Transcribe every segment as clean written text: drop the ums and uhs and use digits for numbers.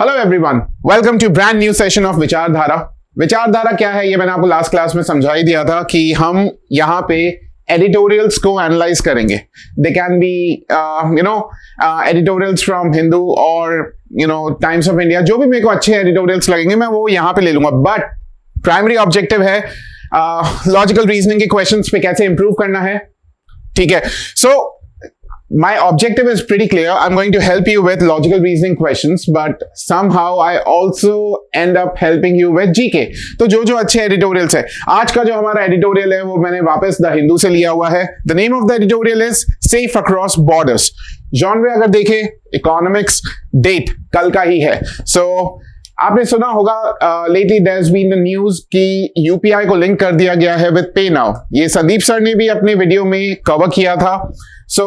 Hello everyone, welcome to brand new session of विचारधारा। विचारधारा क्या है ये मैंने आपको लास्ट क्लास में समझा ही दिया था कि हम यहाँ पे एडिटोरियल्स को एनालाइज करेंगे। They can be editorials from Hindu और टाइम्स ऑफ इंडिया, जो भी मेरे को अच्छे एडिटोरियल्स लगेंगे मैं वो यहाँ पे ले लूंगा। बट प्राइमरी ऑब्जेक्टिव है लॉजिकल रीजनिंग के क्वेश्चंस पे कैसे इंप्रूव करना है। ठीक है, सो my objective is pretty clear. I'm going to help you with logical reasoning questions, but somehow I also end up helping you with GK. तो जो अच्छे एडिटोरियल्स है, आज का जो हमारा एडिटोरियल है वो मैंने वापस द हिंदू से लिया हुआ है। The name of the editorial is safe across borders. Genre अगर देखें इकोनॉमिक्स, डेट कल का ही है। सो आपने सुना होगा lately there has been the news कि यूपीआई को लिंक कर दिया गया है विद पे नाउ। ये संदीप सर ने भी अपने वीडियो में कवर किया था। सो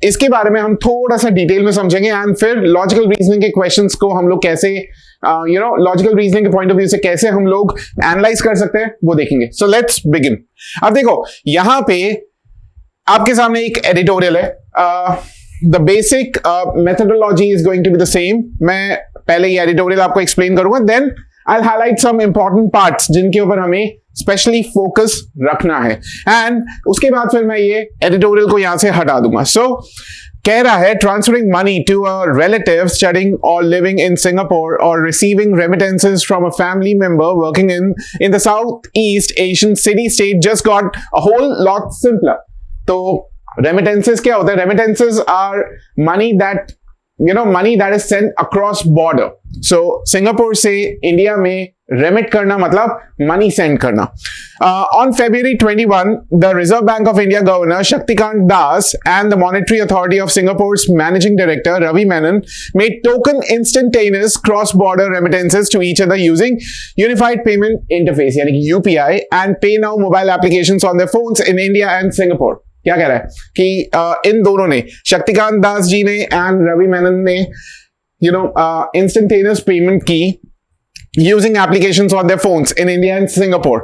इसके बारे में हम थोड़ा सा डिटेल में समझेंगे एंड फिर लॉजिकल रीजनिंग के क्वेश्चंस को हम लोग कैसे लॉजिकल रीजनिंग के पॉइंट ऑफ व्यू से कैसे हम लोग एनालाइज कर सकते हैं वो देखेंगे। So let's begin. अब देखो यहां पे आपके सामने एक एडिटोरियल है। The basic methodology is going to be the same. मैं पहले ये एडिटोरियल आपको एक्सप्लेन करूंगा, then I will highlight some important parts जिनके ऊपर हमें स्पेशली फोकस रखना है एंड उसके बाद फिर मैं ये एडिटोरियल को यहां से हटा दूंगा। सो कह रहा है transferring money to a relative studying और लिविंग इन सिंगापुर और receiving remittances from a family member working in the South East Asian city state just got a whole lot simpler. तो रेमिटेंसेस क्या होता है? Remittances are money that money that is sent across border. So Singapore से India में remit करना मतलब money send करना। On February 21, the Reserve Bank of India Governor Shaktikant Das and the Monetary Authority of Singapore's Managing Director Ravi Menon made token instantaneous cross-border remittances to each other using Unified Payment Interface यानी कि UPI and Pay Now mobile applications on their phones in India and Singapore. क्या कह रहा है कि इन दोनों ने, शक्तिकांत दास जी ने एंड रवि मेनन ने इंस्टेंटेनियस पेमेंट की using applications on their phones in India and Singapore.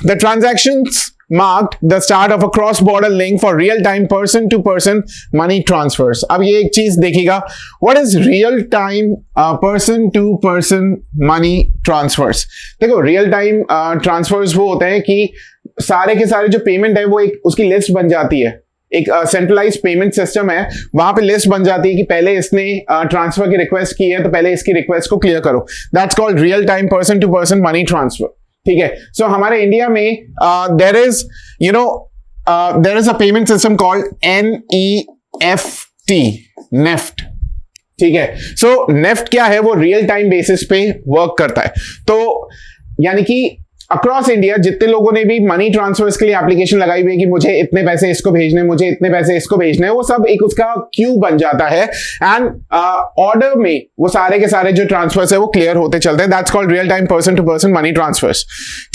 The transactions marked the start of a cross-border link for real-time person-to-person money transfers. अब ये एक चीज देखिएगा, what is real-time person-to-person money transfers? देखो real-time transfers वो होते हैं कि सारे के सारे जो पेमेंट है वो एक उसकी लिस्ट बन जाती है। एक सेंट्रलाइज्ड पेमेंट सिस्टम है, वहां पे लिस्ट बन जाती है कि पहले इसने ट्रांसफर की रिक्वेस्ट की है तो पहले इसकी रिक्वेस्ट को क्लियर करो। That's called real time person to person money transfer. ठीक है, सो हमारे इंडिया में there is a payment system called NEFT, NEFT. ठीक है, सो नेफ्ट क्या है? वो रियल टाइम बेसिस पे वर्क करता है। तो यानी कि अक्रॉस इंडिया जितने लोगों ने भी मनी ट्रांसफर्स के लिए एप्लीकेशन लगाई हुई है कि मुझे इतने पैसे इसको भेजने, मुझे इतने पैसे इसको भेजने, वो सब एक उसका क्यू बन जाता है एंड ऑर्डर में वो सारे के सारे जो ट्रांसफर्स है वो क्लियर होते चलते हैं। That's called real time person to person money transfers.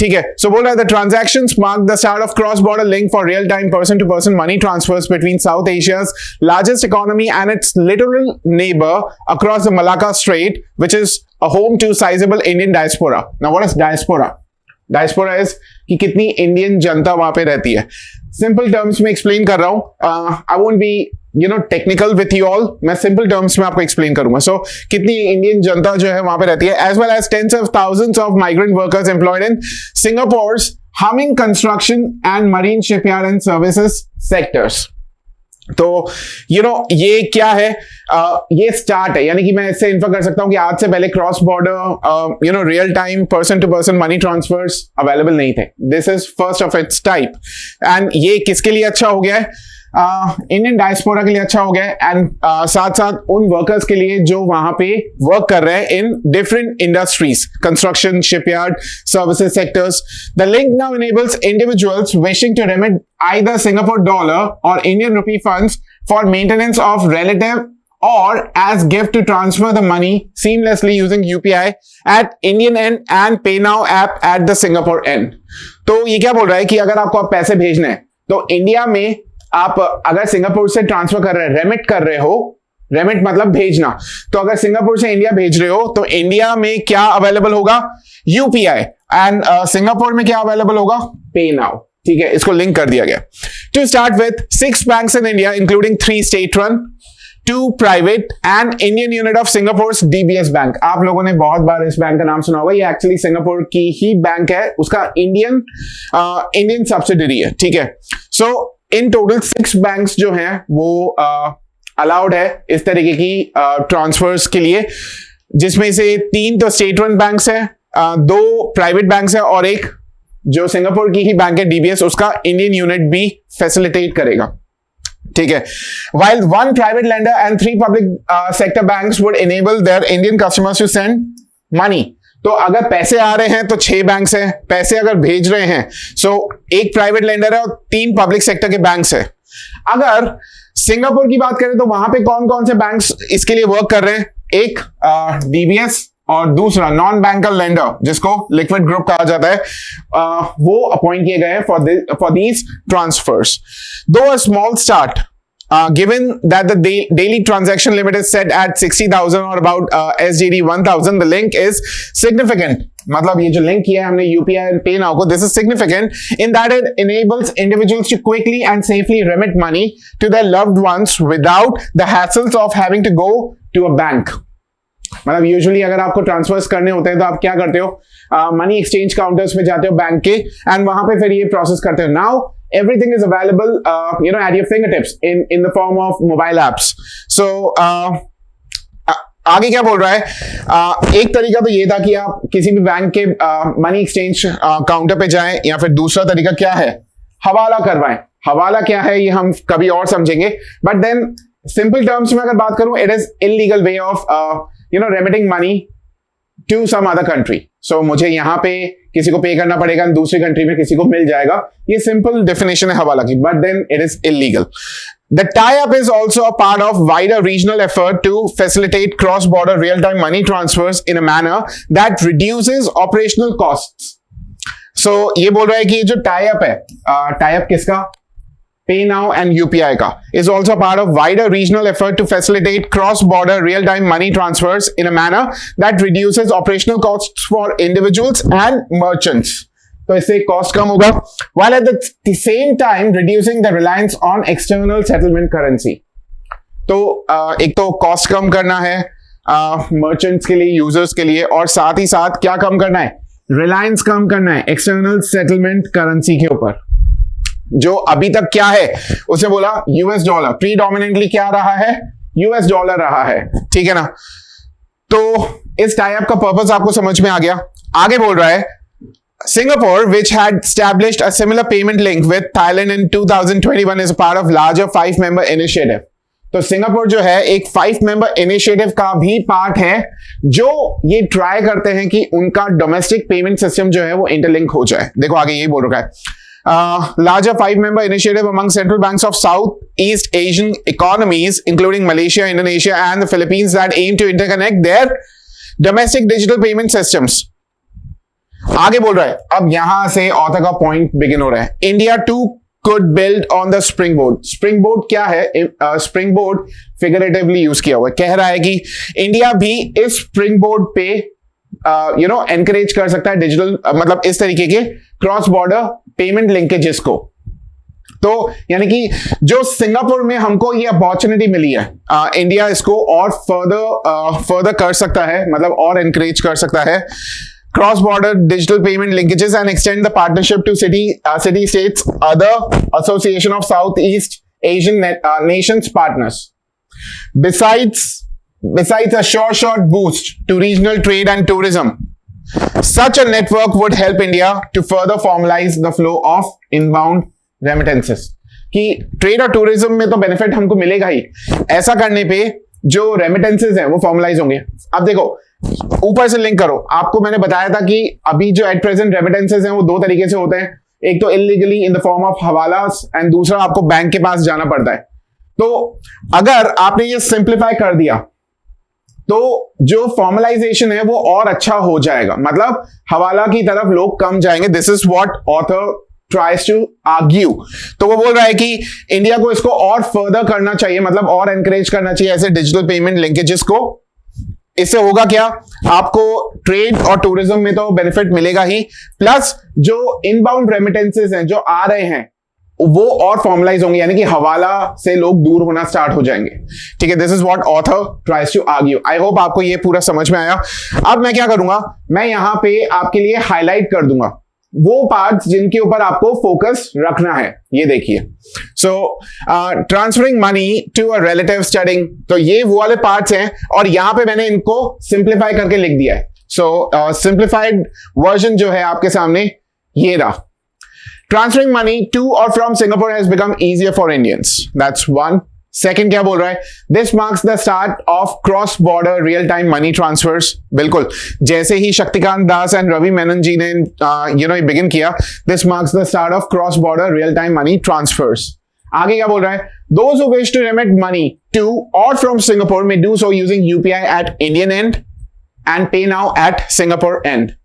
ठीक है, सो बोल रहा है the transactions mark the start of cross border link for real time person to person money transfers between South Asia's largest economy and its literal neighbour across the Malacca Strait which is a home to sizable Indian diaspora. Now what is diaspora? Diaspora is कि कितनी Indian जनता वहां पे रहती है। Simple terms में explain कर रहा हूं, I won't be technical with you all, मैं सिंपल टर्म्स में आपको एक्सप्लेन करूंगा। सो कितनी इंडियन जनता जो है वहां पे रहती है, as well as tens of thousands of migrant workers employed in Singapore's humming construction and marine shipyard and services sectors. तो ये क्या है? ये स्टार्ट है, यानी कि मैं इससे इन्फर कर सकता हूं कि आज से पहले cross border real time person to person money transfers available नहीं थे। This is first of its type and ये किसके लिए अच्छा हो गया है? इंडियन डायस्पोरा के लिए अच्छा हो गया है एंड साथ साथ उन वर्कर्स के लिए जो वहां पे वर्क कर रहे हैं in different industries, construction, shipyard, services sectors. The link now enables individuals wishing to remit either Singapore dollar or Indian rupee funds for maintenance of relative or as gift to transfer the money seamlessly using UPI at Indian end and Pay Now app at the Singapore end. तो ये क्या बोल रहा है कि अगर आपको आप पैसे भेजने हैं तो इंडिया में आप अगर सिंगापुर से ट्रांसफर कर रहे हैं, रेमिट कर रहे हो, रेमिट मतलब भेजना, तो अगर सिंगापुर से इंडिया भेज रहे हो तो इंडिया में क्या अवेलेबल होगा? यूपीआई एंड सिंगापुर में क्या अवेलेबल होगा? पे नाउ। ठीक है, इसको लिंक कर दिया गया। To start with 6 banks in India including 3 state run, two private and Indian unit of Singapore DBS bank. आप लोगों ने बहुत बार इस बैंक का नाम सुना होगा, ये एक्चुअली सिंगापुर की ही बैंक है, उसका इंडियन सब्सिडरी है, ठीक है। सो इन टोटल 6 बैंक्स जो हैं वो अलाउड है इस तरीके की ट्रांसफर्स के लिए, जिसमें से 3 तो स्टेट रन बैंक्स है, 2 प्राइवेट बैंक्स है और एक जो सिंगापुर की ही बैंक है डीबीएस, उसका इंडियन यूनिट भी फैसिलिटेट करेगा, ठीक है। While 1 private lender and 3 public sector banks would enable their Indian customers to send money. तो अगर पैसे आ रहे हैं तो 6 बैंक्स हैं, पैसे अगर भेज रहे हैं सो 1 प्राइवेट लेंडर है और 3 पब्लिक सेक्टर के बैंक्स है। अगर सिंगापुर की बात करें तो वहां पे कौन कौन से बैंक्स इसके लिए वर्क कर रहे हैं, एक डीबीएस और दूसरा नॉन बैंकर लेंडर जिसको लिक्विड ग्रुप कहा जाता है, वो अपॉइंट किए गए हैं for these transfers. Though a small start given that the daily transaction limit is set at 60,000 or about SGD 1,000, the link is significant. मतलब ये जो लिंक किया है हमने UPI and PayNow को, this is significant in that it enables individuals to quickly and safely remit money to their loved ones without the hassles of having to go to a bank. मतलब usually अगर आपको transverse करने होते हैं तो आप क्या करते हो, मनी एक्सचेंज काउंटर्स पे जाते हो बैंक के एंड वहां पे फिर ये प्रोसेस करते हो। Now everything is available at your fingertips in the form of mobile apps. So आगे क्या बोल रहा है, एक तरीका तो ये था कि आप किसी भी बैंक के मनी एक्सचेंज काउंटर पे जाएं, या फिर दूसरा तरीका क्या है, हवाला करवाएं। हवाला क्या है ये हम कभी और समझेंगे, बट देन सिंपल टर्म्स में अगर बात करूं, it is illegal way of remitting money to some other country. So मुझे यहां पे किसी को पे करना पड़ेगा, दूसरी कंट्री में किसी को मिल जाएगा, ये सिंपल डेफिनेशन है हवाला की, but then it is illegal. The tie-up is also a part of wider regional effort to facilitate cross-border real-time money transfers in a manner that reduces operational costs. So ये बोल रहा है कि ये जो tie-up है, tie-up किसका, PayNow and UPI का, is also part of wider regional effort to facilitate cross-border real-time money transfers in a manner that reduces operational costs for individuals and merchants. तो इससे कॉस्ट कम होगा, while at the same time reducing the reliance on external settlement currency. तो एक तो cost कम करना है merchants के लिए, यूजर्स के लिए, और साथ ही साथ क्या कम करना है, रिलायंस कम करना है एक्सटर्नल सेटलमेंट करेंसी के ऊपर। जो अभी तक क्या है, उसने बोला यूएस डॉलर, प्रीडोमिनेंटली क्या रहा है, यूएस डॉलर रहा है, ठीक है ना। तो इस टाई अप का पर्पस आपको समझ में आ गया। आगे बोल रहा है, Singapore, which had established a similar payment link with Thailand in 2021, is a part of larger 5-member initiative. तो सिंगापुर जो है एक 5-member initiative का भी पार्ट है, जो ये ट्राई करते हैं कि उनका डोमेस्टिक पेमेंट सिस्टम जो है वो इंटरलिंक हो जाए। देखो आगे ये बोल रहा है, larger 5-member initiative among central banks of Southeast Asian economies, including Malaysia, Indonesia, and the Philippines, that aim to interconnect their domestic digital payment systems. आगे बोल रहा है, अब यहां से ऑथर का पॉइंट बिगिन हो रहा है। India too could build on the springboard. Springboard क्या है, स्प्रिंग बोर्ड फिगरेटिवली यूज किया हुआ है, कह रहा है कि इंडिया भी इस स्प्रिंग बोर्ड पे एनकरेज कर सकता है डिजिटल, मतलब इस तरीके के क्रॉस बॉर्डर पेमेंट लिंकेजेस को। तो यानी कि जो सिंगापुर में हमको ये अपॉर्चुनिटी मिली है, इंडिया इसको और फर्दर कर सकता है, मतलब और एनकरेज कर सकता है cross-border digital payment linkages and extend the partnership to city states, other association of Southeast Asian nations partners. Besides a short boost to regional trade and tourism, such a network would help India to further formalize the flow of inbound remittances. कि trade और tourism में तो benefit हमको मिलेगा ही, ऐसा करने पे जो रेमिटेंसेस हैं वो फॉर्मलाइज होंगे। अब देखो ऊपर से लिंक करो, आपको मैंने बताया था कि अभी जो एट प्रेजेंट रेमिटेंसेस हैं वो 2 तरीके से होते हैं, एक तो illegally in the form of hawalas and दूसरा आपको बैंक के पास जाना पड़ता है। तो अगर आपने ये सिंप्लीफाई कर दिया तो जो फॉर्मलाइजेशन है वो और अच्छा हो जाएगा, मतलब हवाला की तरफ लोग कम जाएंगे। This is what author tries to argue. तो वो बोल रहा है कि इंडिया को इसको और फर्दर करना चाहिए, मतलब और एनकरेज करना चाहिए ऐसे डिजिटल पेमेंट लिंकेजेस को। इससे होगा क्या, आपको ट्रेड और टूरिज्म में तो बेनिफिट मिलेगा ही, प्लस जो इनबाउंड रेमिटेंसेस हैं जो आ रहे हैं वो और फॉर्मलाइज होंगे, यानी कि हवाला से लोग दूर होना स्टार्ट हो जाएंगे। ठीक है, this is what author tries to argue. I hope आपको ये पूरा समझ में आया। अब मैं क्या करूंगा, मैं यहां पे आपके लिए हाईलाइट कर दूंगा वो पार्ट्स जिनके ऊपर आपको फोकस रखना है। ये देखिए, so transferring money to a relative studying, तो ये वो वाले पार्ट्स हैं और यहां पे मैंने इनको सिंप्लीफाई करके लिख दिया है। सो सिंप्लीफाइड वर्जन जो है आपके सामने ये रहा। Transferring money to or from Singapore has become easier for Indians. That's one. Second क्या बोल रहा है? This marks the start of cross-border real-time money transfers. बिल्कुल, जैसे ही शक्तिकांत दास एंड रवि मेनन जी ने बिगिन किया, this marks the start of cross-border real-time money transfers. आगे क्या बोल रहा है? Those who wish to remit money to or from Singapore may do so using UPI at Indian end and pay now at Singapore end.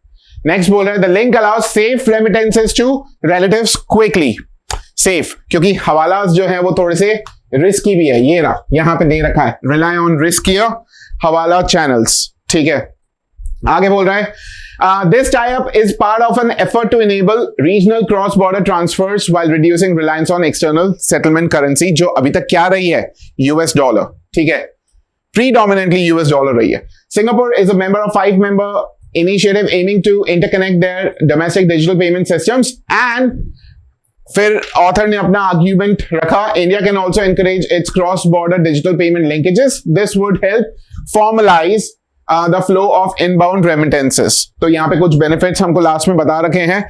Next बोल रहा है the link allows safe remittances to relatives quickly. Safe क्योंकि हवालास जो है वो थोड़े से risky भी है, ये रहा यहां पे दे रखा है, rely on riskier hawala channels. ठीक है, आगे बोल रहा है this tie up is part of an effort to enable regional cross border transfers while reducing reliance on external settlement currency, जो अभी तक क्या रही है, यूएस डॉलर। ठीक है, प्रीडोमिनेंटली यूएस डॉलर रही है। Singapore is a member of 5 member initiative aiming to interconnect their domestic digital payment systems, and फिर ऑथर ने अपना आर्ग्यूमेंट रखा, India can also encourage its cross border digital payment linkages, this would help formalise the flow of inbound remittances. तो यहाँ पे कुछ benefits हमको last में बता रखे हैं,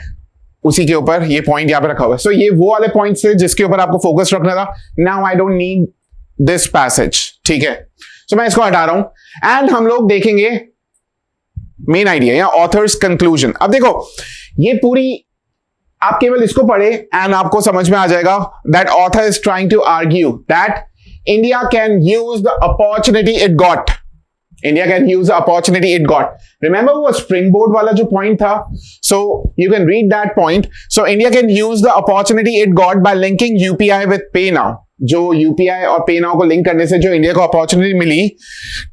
उसी के ऊपर ये पॉइंट यहाँ पे रखा हुआ है। सो ये वो वाले पॉइंट्स थे जिसके ऊपर आपको फोकस रखना था। Now I don't need this passage. ठीक है, सो मैं इसको हटा रहा हूं एंड हम लोग देखेंगे मेन आइडिया या ऑथर्स कंक्लूजन। अब देखो, ये पूरी आप केवल इसको पढ़े एंड आपको समझ में आ जाएगा that author is trying to argue that India can use the opportunity it got. India can use the opportunity it got. Remember वो स्प्रिंग बोर्ड वाला जो पॉइंट था, so you can read that point. So India can use the opportunity it got by linking UPI with PayNow, जो UPI और पे now को link करने से जो इंडिया को अपॉर्चुनिटी मिली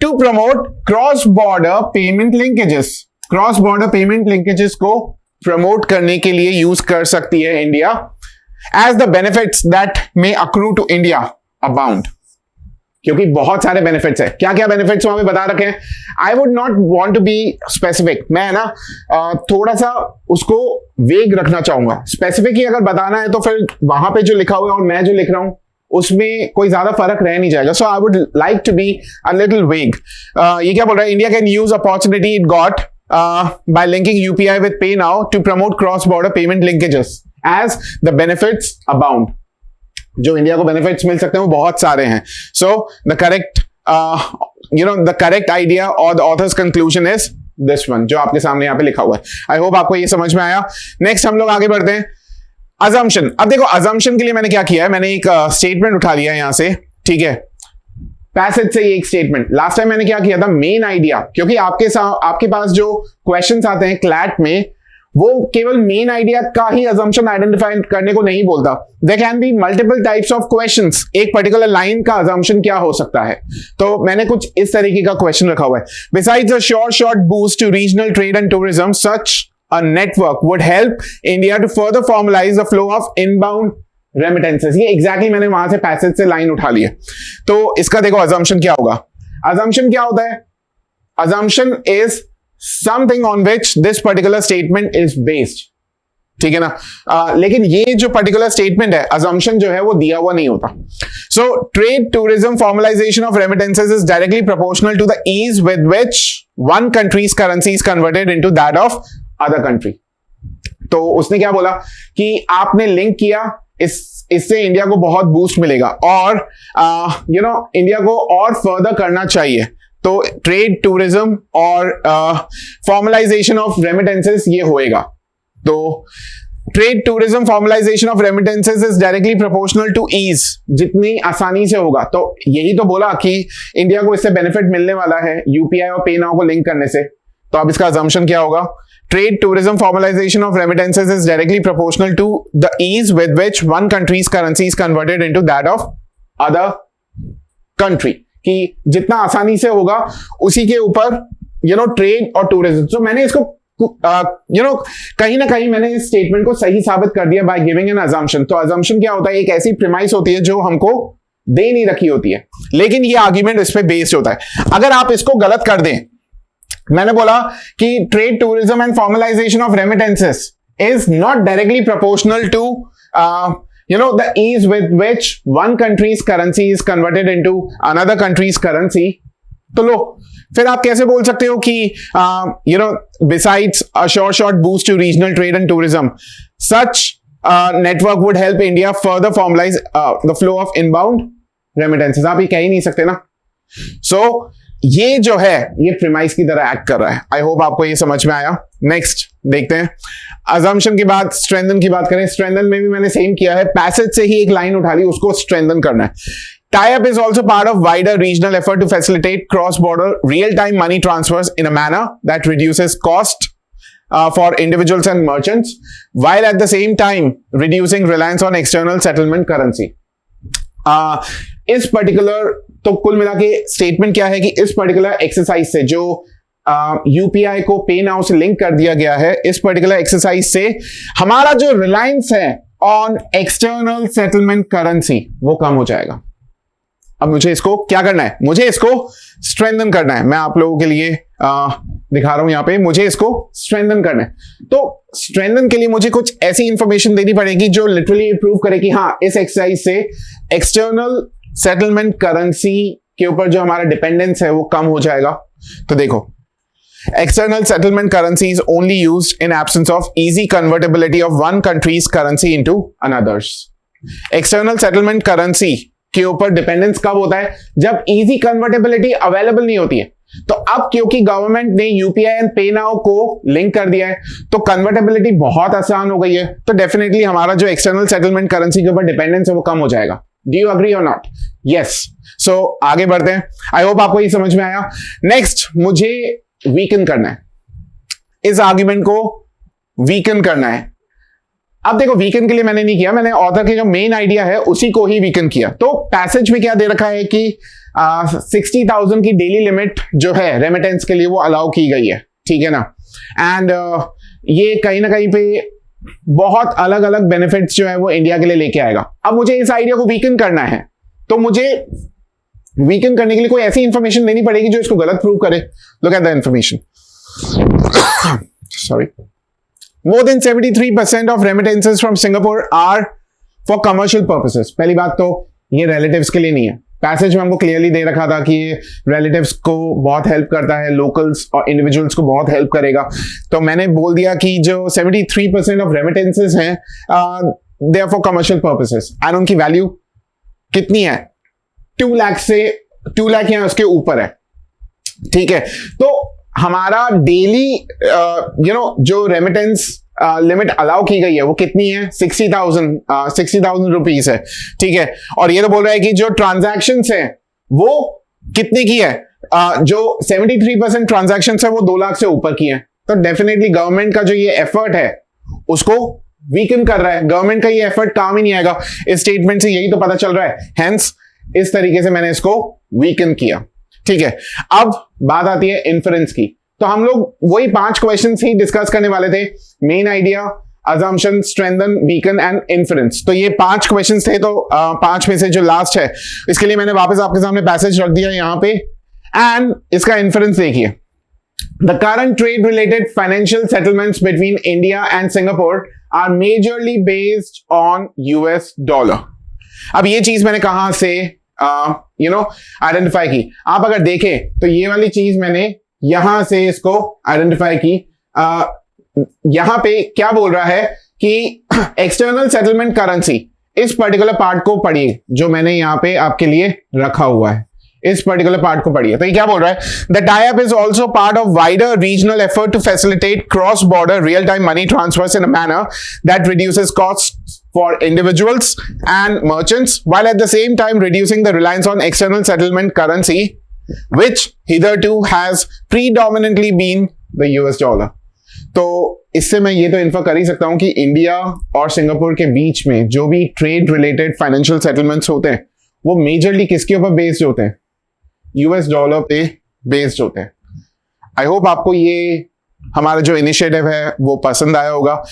to promote cross border payment linkages. Cross border payment linkages को प्रमोट करने के लिए यूज कर सकती है India, as the benefits that may accrue to India abound, क्योंकि बहुत सारे बेनिफिट्स है। क्या क्या बेनिफिट्स वहां पे बता रखे हैं, I would not want to be specific, मैं ना थोड़ा सा उसको वेग रखना चाहूंगा। स्पेसिफिक ही अगर बताना है तो फिर वहां पे जो लिखा हुआ है और मैं जो लिख रहा हूं उसमें कोई ज्यादा फर्क रह नहीं जाएगा। So I would like to be a little vague. ये क्या बोल रहा है, India can use opportunity it got by linking UPI with PayNow to promote cross border payment linkages as the benefits abound. जो India को benefits मिल सकते हैं वो बहुत सारे हैं। So the correct the correct idea और the author's conclusion is this one, जो आपके सामने यहाँ पे लिखा हुआ है। आई होप आपको ये समझ में आया। नेक्स्ट हम लोग आगे बढ़ते हैं, अजम्पशन। अब देखो, अजम्पशन के लिए मैंने क्या किया है, मैंने एक स्टेटमेंट उठा लिया यहां से। ठीक है, पैसेज से एक स्टेटमेंट। लास्ट टाइम मैंने क्या किया था, मेन आइडिया, क्योंकि आपके पास जो क्वेश्चंस आते हैं क्लैट में, वो केवल मेन आइडिया का ही अजम्पशन आइडेंटिफाई करने को नहीं बोलता। There can be multiple types of questions. एक पर्टिकुलर लाइन का अजम्पशन क्या हो सकता है, तो मैंने कुछ इस तरीके का क्वेश्चन रखा हुआ है। Besides a short boost to regional trade and tourism, such a network would help India to further formalize the flow of inbound remittances। ये exactly मैंने वहां से पैसेज से लाइन उठा ली है। तो इसका देखो assumption क्या होगा। assumption क्या होता है, assumption is something on which this particular statement is based। ठीक है ना, लेकिन ये जो पर्टिकुलर स्टेटमेंट है, assumption जो है वो दिया हुआ नहीं होता। So trade tourism formalization of remittances is directly proportional to the ease with which one country's currency is converted into that of other country. तो उसने क्या बोला कि आपने लिंक किया, इससे इंडिया को बहुत बूस्ट मिलेगा और इंडिया को और फर्दर करना चाहिए। तो ट्रेड टूरिज्म और फॉर्मलाइजेशन ऑफ रेमिटेंसेस ये होएगा। तो trade tourism formalisation of remittances is directly proportional to ease, जितनी आसानी से होगा। तो यही तो बोला कि इंडिया को इससे बेनिफिट मिलने वाला है यूपीआई और पे नाउ को लिंक करने से। तो अब इसका assumption क्या होगा, trade tourism formalization of remittances is directly proportional to the ease with which one country's currency is converted into that of other country, कि जितना आसानी से होगा उसी के ऊपर ट्रेड और टूरिज्म। तो मैंने इसको कहीं ना कहीं मैंने इस स्टेटमेंट को सही साबित कर दिया बाय गिविंग एन अजम्पशन। तो अजम्पशन क्या होता है? एक ऐसी प्रीमाइस होती है जो हमको दे नहीं रखी होती है, लेकिन ये आर्ग्यूमेंट इस पे बेस्ड होता है। अगर आप इसको गलत कर दें, मैंने बोला कि trade, tourism and formalisation of remittances is not directly proportional to the ease with which one country's currency is converted into another country's currency. तो लो, फिर आप कैसे बोल सकते हो कि besides a short boost to regional trade and tourism, such network would help India further formalize the flow of inbound remittances? आप ये कह ही नहीं सकते ना। So ये जो है ये प्रीमाइस की तरह एक्ट कर रहा है। आई होप आपको ये समझ में आया। नेक्स्ट देखते हैं, अजम्पशन के बाद स्ट्रेंथन की बात करें। स्ट्रेंथन में भी मैंने सेम किया है, पैसेज से ही एक लाइन उठा ली, उसको स्ट्रेंथन करना है। Tie up is also part of wider regional effort to facilitate cross border real time money transfers in a manner that reduces cost for individuals and merchants while at the same time reducing reliance on external settlement currency. इस particular, तो कुल मिला के statement क्या है कि इस particular exercise से जो यूपीआई को पे नाउ से लिंक कर दिया गया है, इस पर्टिकुलर एक्सरसाइज से हमारा जो रिलायंस है ऑन एक्सटर्नल सेटलमेंट करेंसी वो कम हो जाएगा। अब मुझे इसको क्या करना है? मुझे इसको स्ट्रेंथन करना है। मैं आप लोगों के लिए दिखा रहा हूं यहां पे, मुझे इसको स्ट्रेंथन करना है। तो स्ट्रेंथन के लिए मुझे कुछ ऐसी इंफॉर्मेशन देनी पड़ेगी जो लिटरली प्रूव करे कि हाँ, इस एक्सरसाइज से एक्सटर्नल सेटलमेंट करेंसी के ऊपर जो हमारा डिपेंडेंस है वो कम हो जाएगा। तो देखो, external settlement currency is only used in absence of easy convertibility of one country's currency into another's. External settlement currency के ऊपर डिपेंडेंस कब होता है? जब इजी कन्वर्टेबिलिटी अवेलेबल नहीं होती है। तो अब क्योंकि गवर्नमेंट ने यूपीआई एंड पे नाउ को लिंक कर दिया है, तो कन्वर्टेबिलिटी बहुत आसान हो गई है। तो डेफिनेटली हमारा जो एक्सटर्नल सेटलमेंट करेंसी के ऊपर डिपेंडेंस है वो कम हो जाएगा। डू यू अग्री और नॉट? यस। सो आगे बढ़ते हैं। आई होप आपको ये समझ में आया। नेक्स्ट, मुझे वीकन करना है, इस आर्ग्यूमेंट को वीकन करना है। अब देखो, वीकन के लिए मैंने नहीं किया, मैंने ऑथर के जो मेन आइडिया है उसी को ही वीकन किया। तो पैसेज में क्या दे रखा है कि 60,000 की डेली लिमिट जो है रेमिटेंस के लिए वो अलाउ की गई है, ठीक है ना। एंड ये कहीं ना कहीं पे बहुत अलग अलग बेनिफिट्स जो है वो इंडिया के लिए लेके आएगा। अब मुझे इस आइडिया को वीकन करना है, तो मुझे वीकन करने के लिए कोई ऐसी इंफॉर्मेशन देनी पड़ेगी जो इसको गलत प्रूव करे। Look at the information. Sorry, more than 73% of remittances from Singapore are for commercial purposes. पहली बात तो ये relatives के लिए नहीं है। पैसेज में हमको क्लियरली दे रखा था कि ये relatives को बहुत हेल्प करता है, locals और individuals को बहुत हेल्प करेगा। तो मैंने बोल दिया कि जो 73% of remittances हैं they are for commercial purposes and उनकी वैल्यू कितनी है? 2 लाख से 2 लाख या उसके ऊपर है, ठीक है। तो हमारा डेली जो रेमिटेंस लिमिट अलाउ की गई है वो कितनी है? 60,000 रुपीज है, ठीक है। और ये तो बोल रहा है कि जो ट्रांजैक्शंस है वो कितने की है? जो 73% ट्रांजैक्शंस है वो 2 लाख से ऊपर की है। तो डेफिनेटली गवर्नमेंट का जो ये एफर्ट है उसको वीकन कर रहा है। गवर्नमेंट का ये एफर्ट काम ही नहीं आएगा। इस स्टेटमेंट से यही तो पता चल रहा है। हेंस इस तरीके से मैंने इसको वीकन किया, ठीक है। अब बात आती है इन्फरेंस की। तो हम लोग वही 5 क्वेश्चंस ही डिस्कस करने वाले थे, main idea, assumption, strengthen, weaken and inference. तो ये 5 क्वेश्चंस थे। तो 5 में से जो लास्ट है इसके लिए मैंने वापस आपके सामने पैसेज रख दिया यहां पे, एंड इसका इन्फरेंस देखिए। The current trade related financial settlements between India and Singapore are majorly based on US dollar. अब ये चीज मैंने कहां से आइडेंटिफाई की? आप अगर देखें तो ये वाली चीज मैंने यहां से इसको आइडेंटिफाई की। यहां पे क्या बोल रहा है कि एक्सटर्नल सेटलमेंट करेंसी, इस पर्टिकुलर पार्ट को पढ़िए जो मैंने यहां पे आपके लिए रखा हुआ है, इस पर्टिकुलर पार्ट को पढ़िए। तो ये क्या बोल रहा है? The tie up is also part of wider regional effort to facilitate cross border real time money transfers in a manner that reduces cost for individuals and merchants, while at the same time reducing the reliance on external settlement currency, which hitherto has predominantly been the US dollar. तो इससे मैं ये तो infer कर ही सकता हूं कि India और सिंगापुर के बीच में जो भी ट्रेड रिलेटेड फाइनेंशियल सेटलमेंट्स होते हैं वो मेजरली किसके ऊपर बेस्ड होते हैं? यूएस डॉलर पे बेस्ड होते हैं। आई होप आपको ये हमारा जो इनिशिएटिव है वो पसंद आया होगा.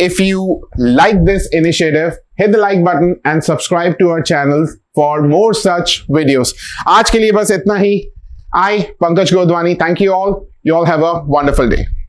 If you like this initiative, hit the like button and subscribe to our channel for more such videos. आज के लिए बस इतना ही. I, Pankaj Godwani, thank you all. You all have a wonderful day.